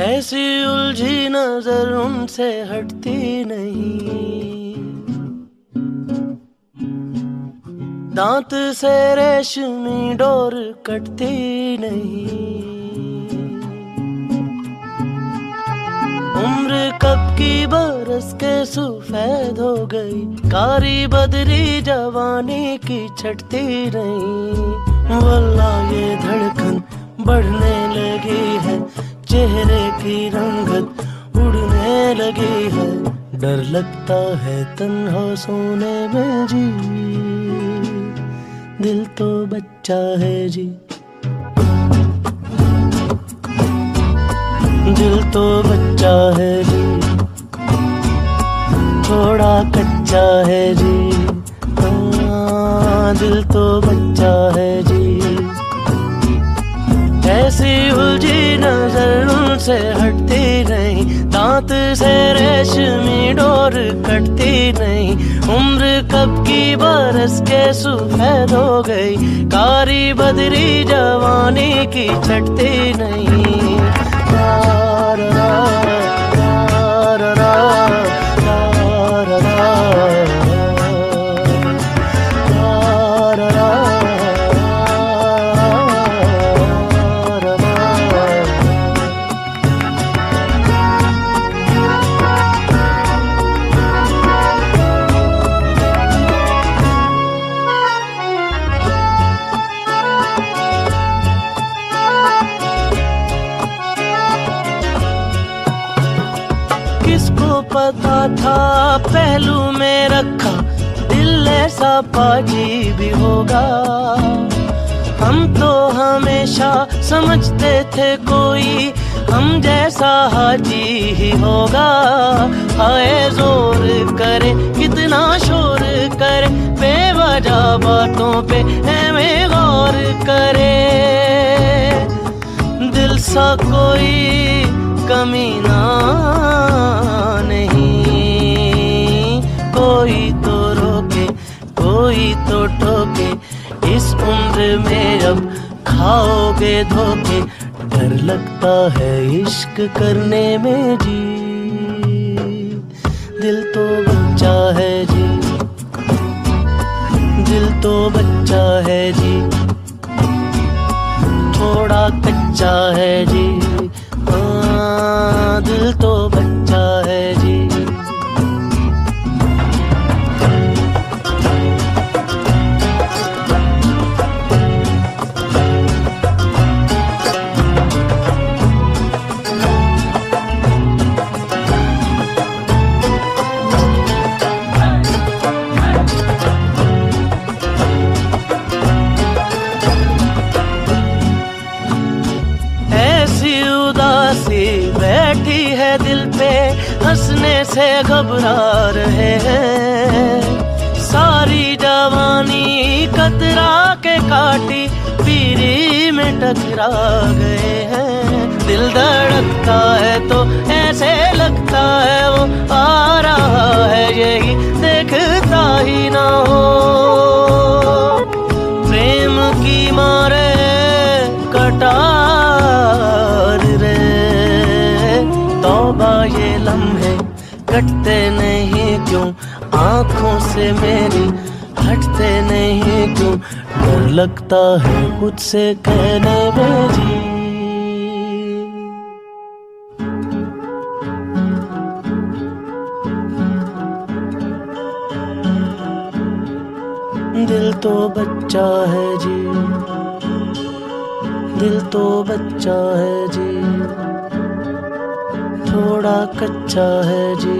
ऐसी उलझी नजर उनसे हटती नहीं, दांत से रेशमी डोर कटती नहीं। उम्र कब की बरस के सफेद हो गई, कारी बदरी जवानी की छटती नहीं। वल्लाह ये धड़कन बढ़ने लगी है, चेहरे की रंगत उड़ने लगी है। डर लगता है तन्हा सोने में जी, दिल तो बच्चा है जी, दिल तो बच्चा है जी, थोड़ा कच्चा है जी। दिल तो बच्चा है जी। ऐसी उलझी नजर उनसे हटती नहीं, दांत से रेशमी डोर कटती नहीं। उम्र कब की बरस के सफेद हो गई, कारी बदरी जवानी की छटती नहीं। रा रा रा रा रा किसको पता था पहलू में रखा दिल ऐसा पाजी भी होगा। हम तो हमेशा समझते थे कोई हम जैसा हाजी ही होगा। हाय जोर करे कितना शोर करे, बेवजह बातों पे हमें गौर करे। दिल सा कोई कमीना नहीं, कोई तो रोके कोई तो टोके। इस उम्र में अब खाओगे धोखे, डर लगता है इश्क करने में जी। दिल तो बच्चा है जी, दिल तो बच्चा है जी, थोड़ा कच्चा है जी। दिल तो बच्चा है जी। बैठी है दिल पे हंसने से घबरा रहे हैं। सारी जवानी कतरा के काटी पीरी में टकरा गए हैं। दिल धड़कता है तो ऐसे लगता है वो आ रहा है, यही देखता ही ना हो। प्रेम की मारे कटार रे, तौबा ये लम्हे कटते नहीं क्यों, आंखों से मेरी हटते नहीं क्यों। डर लगता है खुद से कहने में जी। दिल तो बच्चा है जी, दिल तो बच्चा है जी, थोड़ा कच्चा है जी।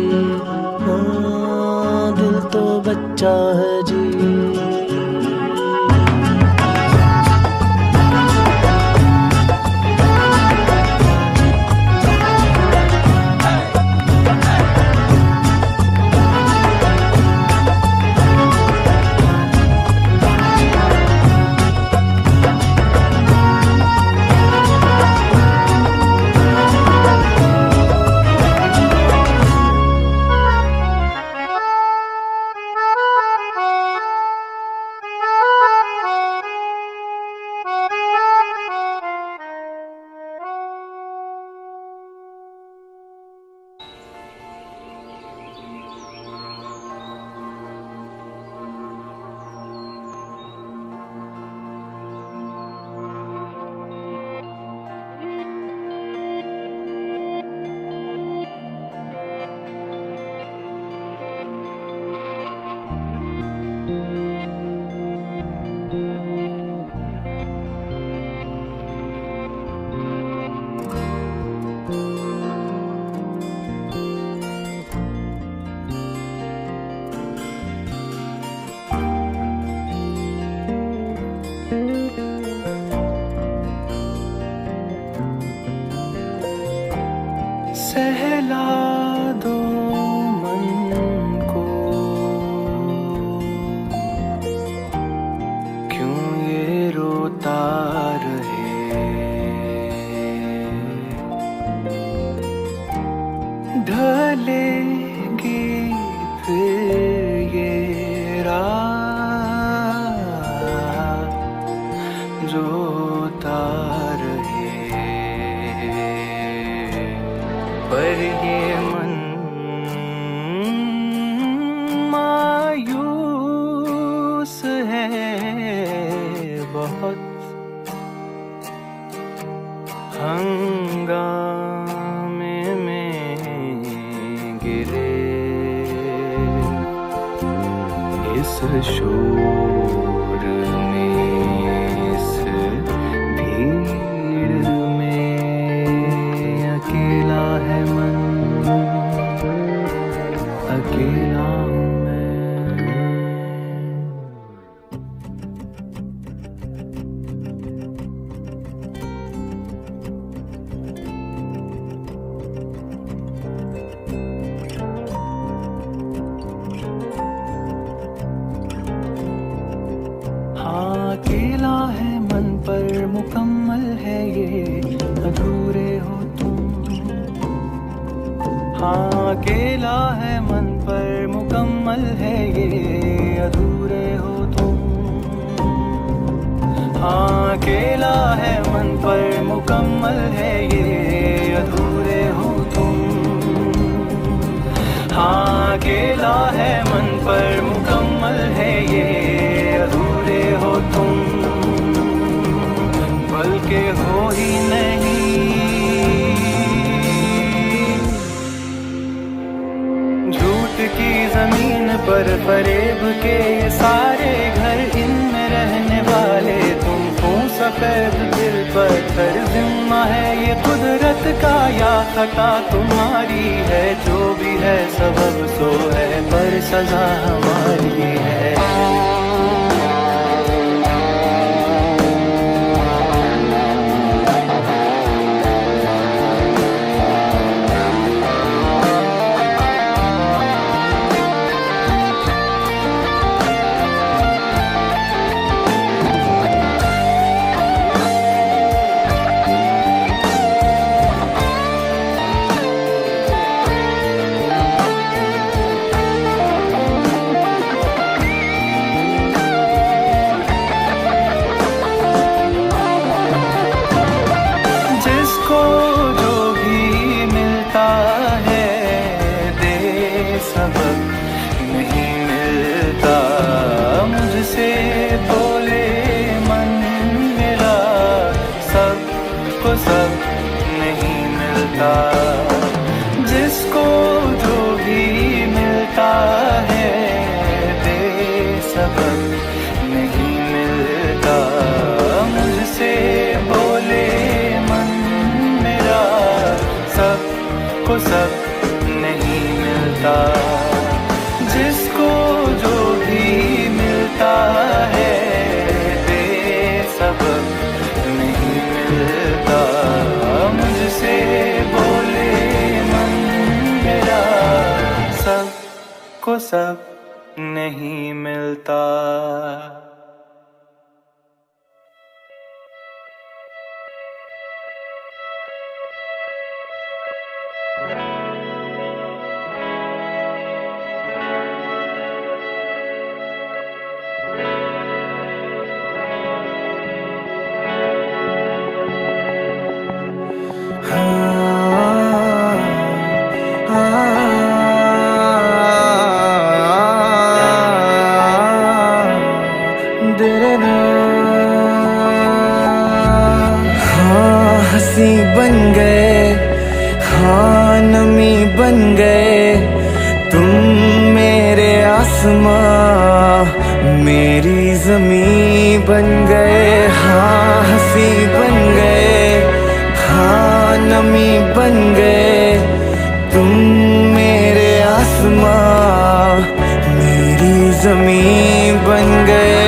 दिल तो बच्चा है जी। इस शोर में, इस भीड़ में अकेला है मन, अकेला हूँ मैं। हाँ, अकेला है मन पर मुकम्मल है ये, अधूरे हो तुम। हाँ, अकेला है मन पर मुकम्मल है ये, अधूरे हो तुम। हाँ, अकेला है मन पर मुकम्मल है ये, अधूरे हो तुम। हाँ, अकेला है मन पर मुकम्मल है ये, अधूरे हो तुम। बल्कि हो ही नहीं, झूठ की जमीन पर फरेब के ये सारे घर, इनमें रहने वाले तुम हो। सफेद दिल पत्थर जिम्मा है ये कुदरत का या खता तुम्हारी है। जो भी है सबब सो है, पर सजा हमारी है। सब नहीं मिलता, जिसको जो भी मिलता है बेसबब नहीं मिलता। मुझसे बोले मन मेरा, सबको सब नहीं मिलता। जिसको जो भी मिलता है बेसबब नहीं मिलता। मुझसे बोले मन मेरा, सबको सब नहीं मिलता। हाँ, हंसी बन गए, हाँ नमी बन गए तुम मेरे आसमां, मेरी ज़मीं बन गए। हाँ, हंसी बन गए, हाँ नमी बन गए तुम मेरे आसमां, मेरी ज़मीं बन गए।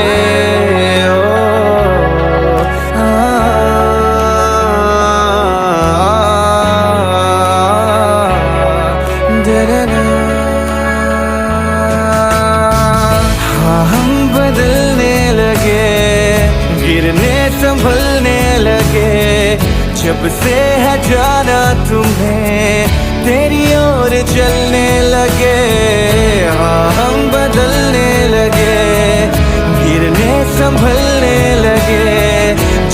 संभलने लगे जब से है जाना तुम्हें, तेरी ओर चलने लगे। हाँ, हम बदलने लगे, गिरने संभलने लगे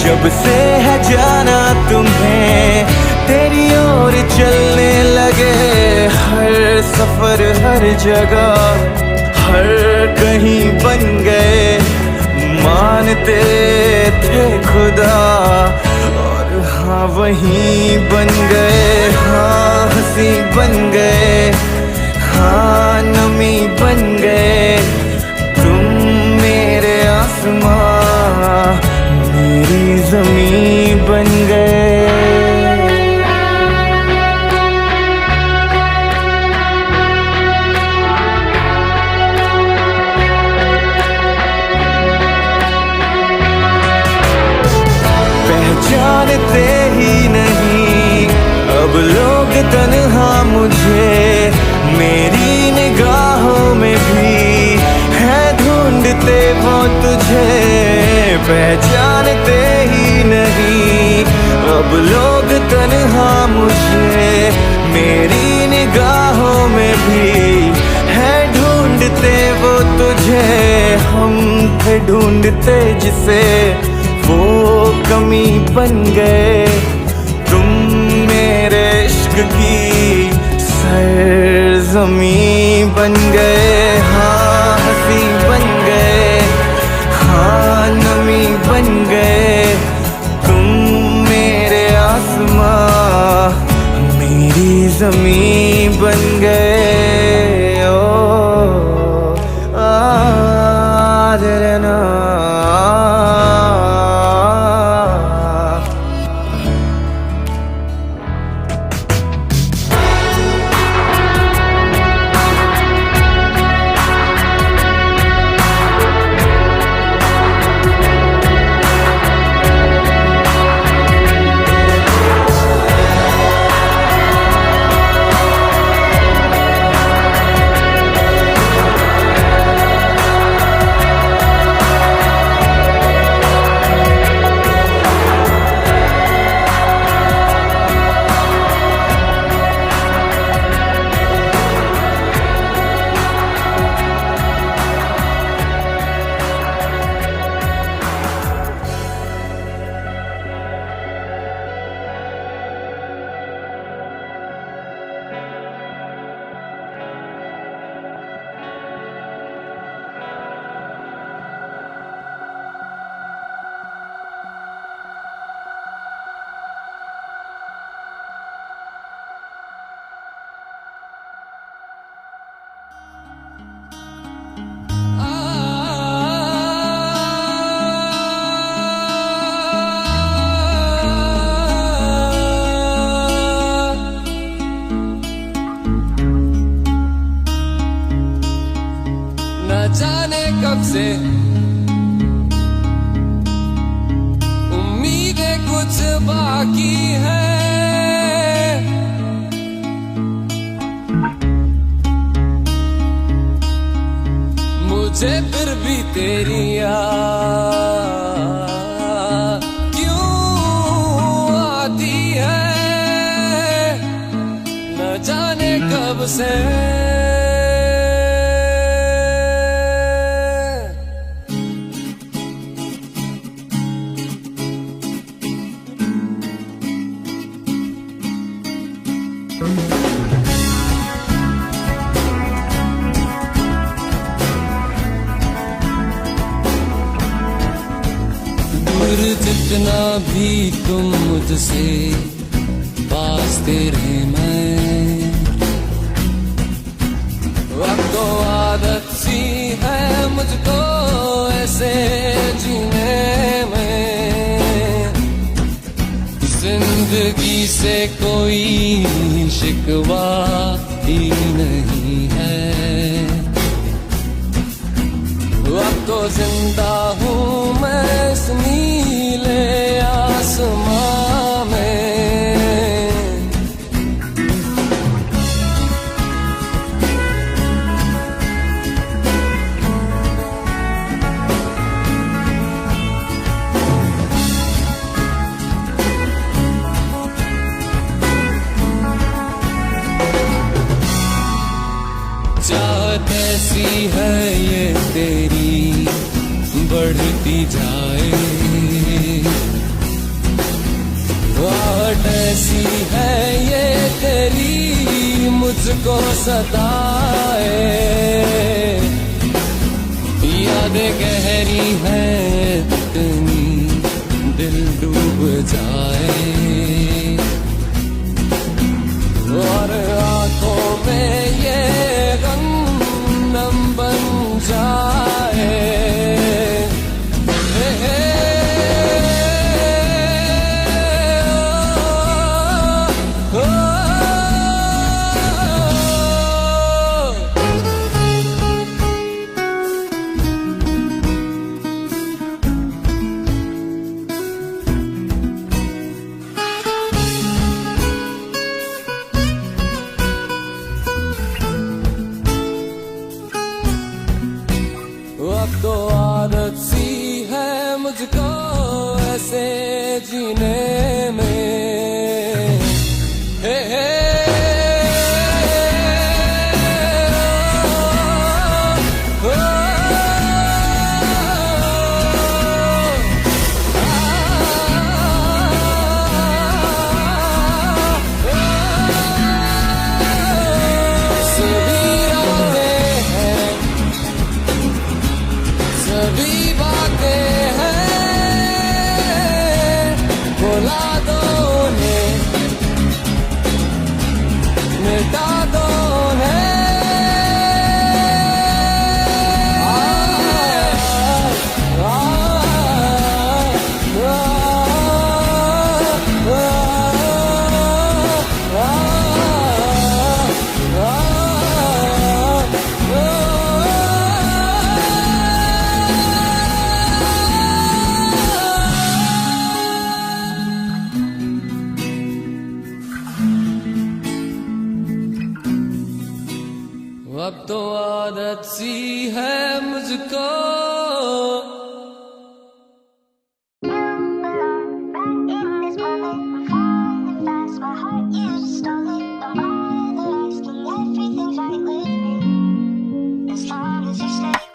जब से है जाना तुम्हें, तेरी ओर चलने लगे। हर सफर हर जगह हर कहीं बन गए, मानते थे खुदा और हाँ वहीं बन गए। हाँ, हंसी बन गए, हाँ नमी बन गए तुम ज़मीं बन गए। पहचानते ही नहीं अब लोग तन्हा मुझे, मेरी निगाहों में भी है ढूंढते वो तुझे। पहचानते ही नहीं अब लोग तन्हा मुझे, मेरी निगाहों में भी है ढूंढते वो तुझे। हम थे ढूंढते जिसे वो कमी बन गए, तुम मेरे इश्क की सरज़मीं बन गए। हाँ हंसी बन गए, हाँ नमी बन गए, तुम मेरे आसमां मेरी ज़मीं बन गए। ओ ना जाने कब से उम्मीदें कुछ बाकी है, मुझे फिर भी तेरी याद क्यों आती है, न जाने कब से। दूर जितना भी तुम मुझसे पास तेरे मैं, अब तो आदत सी है मुझको ऐसे जीने में। जिंदगी से कोई शिकवा ही नहीं है, अब तो जिंदा हूँ मैं इस नीले आसमां में। चाहत ऐसी है ये तेरी बढ़ती जाए, वाट ऐसी है ये तेरी मुझको सताए। यादें गहरी हैं इतनी दिल डूब जाए, और आंखों में ये गम नम बन जाए। अब तो आदत सी है मुझको ऐसे जीने में। हे हे अब तो आदत सी है मुझको।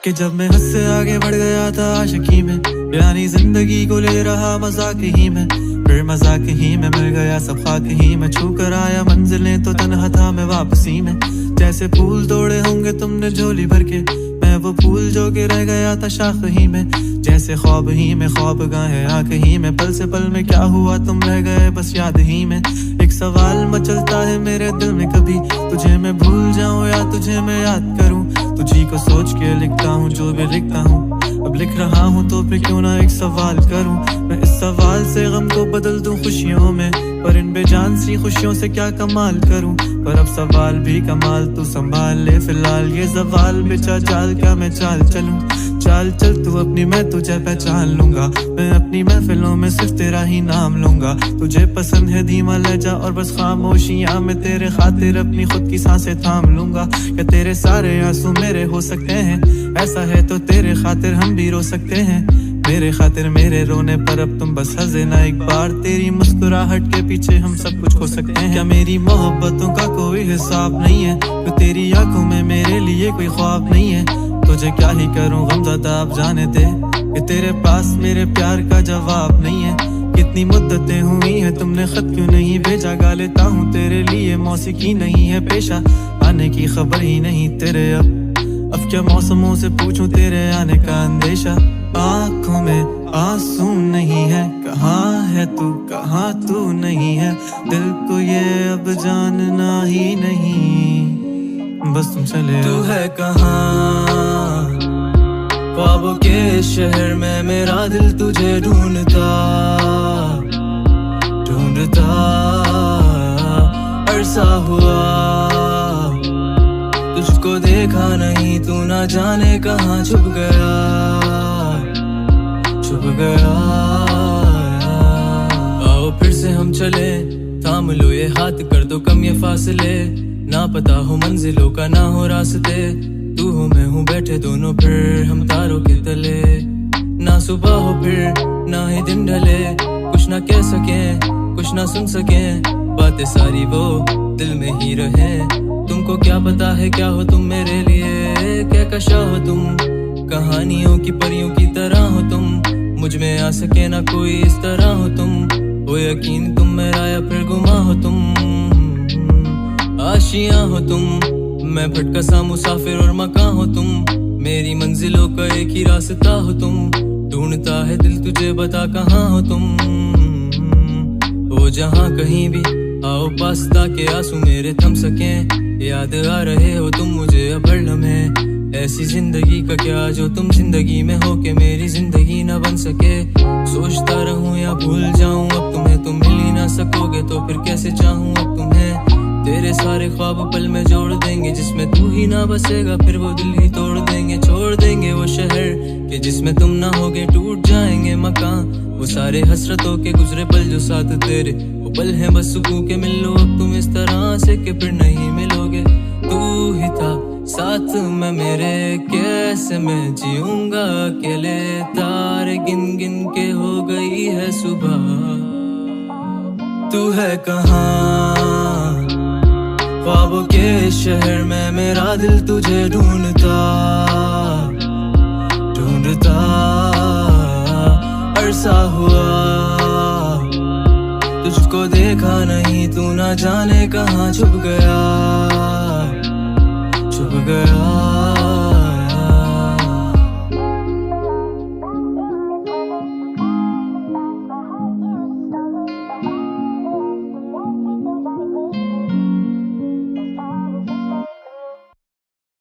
कि जब मैं हद से आगे बढ़ गया था आशिकी में, यानी जिंदगी को ले रहा मजाक ही में, फिर मजाक ही में मिल गया सब खाक ही में, छू कर आया मंजिलें तो तन्हा था मैं वापसी में। जैसे फूल तोड़े होंगे तुमने झोली भर के, मैं वो फूल जो के रह गया था शाख ही में। जैसे ख्वाब ही में ख्वाब गाहे आंख ही में, पल से पल में क्या हुआ तुम रह गए बस याद ही में। एक सवाल मचलता है मेरे दिल में, कभी तुझे मैं भूल जाऊं या तुझे मैं याद करूं। तुझी को सोच के लिखता हूँ जो भी लिखता हूँ, अब लिख रहा हूँ तो फिर क्यों ना एक सवाल करूं। मैं इस सवाल से गम को बदल दूं खुशियों में, पर इन बेजान सी खुशियों से क्या कमाल करूं। पर अब सवाल भी कमाल तू संभाल ले फिलहाल, ये सवाल बेचा जाल क्या मैं चाल चलूं। चाल चल तू अपनी मैं तुझे पहचान लूंगा, मैं अपनी महफिलों में सिर्फ तेरा ही नाम लूंगा। तुझे पसंद है धीमा लहजा और बस खामोशियां, मैं तेरे खातिर अपनी खुद की सांसें थाम लूंगा। क्या तेरे सारे आंसू मेरे हो सकते हैं, ऐसा है तो तेरे खातिर हम भी रो सकते हैं। मेरे खातिर मेरे रोने पर अब तुम बस हंसे ना एक बार, तेरी मुस्कुराहट के पीछे हम सब कुछ खो सकते हैं। क्या मेरी मोहब्बतों का कोई हिसाब नहीं है, तो तेरी आंखों में मेरे लिए कोई ख्वाब नहीं है। तुझे क्या ही करूं गमज़दा अब जाने दे, कि तेरे पास मेरे प्यार का जवाब नहीं है। कितनी मुद्दतें हुई हैं तुमने खत क्यों नहीं भेजा, गा लेता हूँ तेरे लिए मौसीकी नहीं है पेशा। आने की खबर ही नहीं तेरे अब क्या मौसमों से पूछूं तेरे आने का अंदेशा। आँखों में आंसू नहीं है, कहाँ है तू कहाँ तू नहीं है, दिल को ये अब जानना ही नहीं, बस तुम चले। तू है कहाँ ख्वाबों के शहर में, मेरा दिल तुझे ढूंढता ढूंढता अरसा हुआ, तुझको देखा नहीं तू ना जाने कहाँ छुप गया छुप गया। आओ फिर से हम चले, थाम लो ये हाथ कर दो कम ये फासले, ना पता हो मंजिलों का ना हो रास्ते, तू हो मैं हूँ बैठे दोनों फिर हम तारों के तले। ना सुबह हो फिर ना ही दिन ढले, कुछ ना कह सके कुछ ना सुन सके, बातें सारी वो दिल में ही रहे। तुमको क्या पता है क्या हो तुम मेरे लिए, क्या कशा हो तुम कहानियों की परियों की तरह हो तुम, मुझ में आ सके ना कोई इस तरह हो तुम, हो यकीन तुम मेरा या फिर गुमा हो तुम, आशियां हो तुम, मैं भटका सा मुसाफिर और मकान हो तुम, मेरी मंजिलों का एक ही रास्ता हो तुम, ढूंढता है दिल तुझे बता कहाँ हो तुम, हो जहाँ कहीं भी आओ पास ताकि आंसू मेरे थम सके, याद आ रहे हो तुम मुझे अब हर लम्हे, ऐसी जिंदगी का क्या जो तुम जिंदगी में हो के मेरी जिंदगी न बन सके, सोचता रहूं या भूल जाऊं अब तुम्हें, तुम मिल ही ना सकोगे तो फिर कैसे चाहूं अब तुम्हें, तेरे सारे ख्वाब पल में जोड़ देंगे जिसमें तू ही ना बसेगा, फिर वो दिल ही तोड़ देंगे, छोड़ देंगे वो शहर कि जिसमें तुम ना होगे, टूट जाएंगे मकान, वो सारे हसरतों के गुजरे पल जो साथ तेरे, वो पल हैं बस सुकून के मिल लो अब तुम इस तरह से कि फिर नहीं मिलोगे, तू ही था साथ में मेरे कैसे मैं जीऊंगा अकेले, तारे गिन गिन के हो गई है सुबह। तू है कहाँ ख्वाबों के शहर में, मेरा दिल तुझे ढूंढता ढूंढता। अरसा हुआ तुझको देखा नहीं, तू ना जाने कहाँ छुप गया छुप गया।